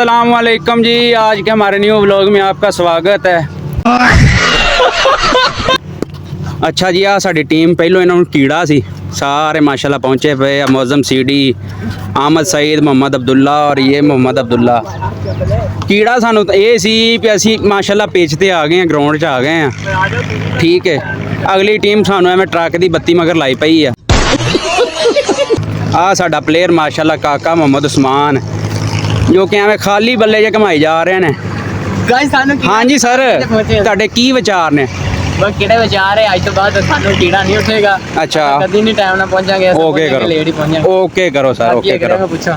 अस्सलाम वालेकुम जी। आज के हमारे न्यू व्लॉग में आपका स्वागत है। अच्छा जी, आ साडी टीम पहलों इन्होंने कीड़ा सी सारे माशाल्लाह पहुंचे पे मौजम सीडी, अहमद सईद, मोहम्मद अब्दुल्ला और ये मोहम्मद अब्दुल्ला। कीड़ा सानू ये सी कि असी माशाल्लाह पेचते आ गए हैं, ग्राउंड च आ गए हैं। ठीक है, अगली टीम सानू एवें ट्रक दी बत्ती मगर लाई पई है। आ साडा प्लेयर माशाल्लाह काका मोहम्मद उस्मान जो कि एवें खाली बल्ले जे घमाई जा रहे हैं। हाँ जी सर, ਤੁਹਾਡੇ ਕੀ ਵਿਚਾਰ ਨੇ? बस किड़े विचार है आज तो बाद सानू कीड़ा नहीं उठेगा। अच्छा, कभी नहीं टाइम ना पहुंचांगे। ओके करो, लेट ही पहुंचांगे। ओके करो सर, ओके करो। पूछो।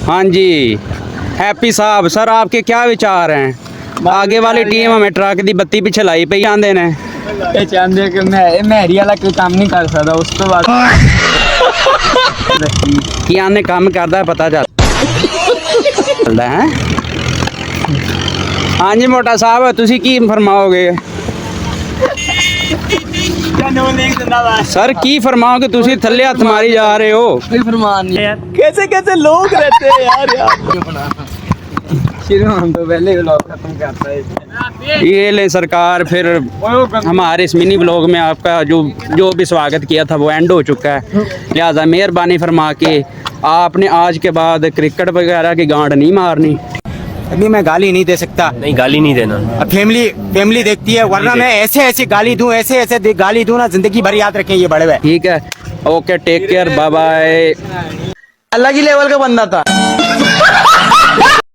हाँ जी हैप्पी साहब, सर आपके क्या विचार हैं? आगे वाली टीम हमें ट्रक दी बत्ती पीछे लाई पई आंदे ने। ये चाहते कि मैं मेहरी वाला कोई काम नहीं कर सकता उस तो बाद की आने काम करता है पता चलता है। हाँ जी मोटा साहब, तुसी की फरमाओगे? सर की फरमाओगे? तुसी थल्ले हथ मारी जा रहे हो। कोई फरमान नहीं है। कैसे कैसे लोग रहते हैं यार। शुरू हम तो पहले व्लॉग खत्म करता है। ये ले सरकार, फिर हमारे इस मिनी ब्लॉग में आपका जो भी स्वागत किया था वो एंड हो चुका है। लिहाजा मेहरबानी फरमा के आपने आज के बाद क्रिकेट वगैरह की गांड नहीं मारनी। अभी मैं गाली नहीं दे सकता। नहीं, गाली नहीं देना। अब फैमिली देखती है, वरना मैं ऐसे गाली दूं, ऐसे गाली दूं ना, जिंदगी भर याद रखें ये बड़े भाई। ठीक है, okay, take care, bye bye. अलग ही लेवल का बंदा था।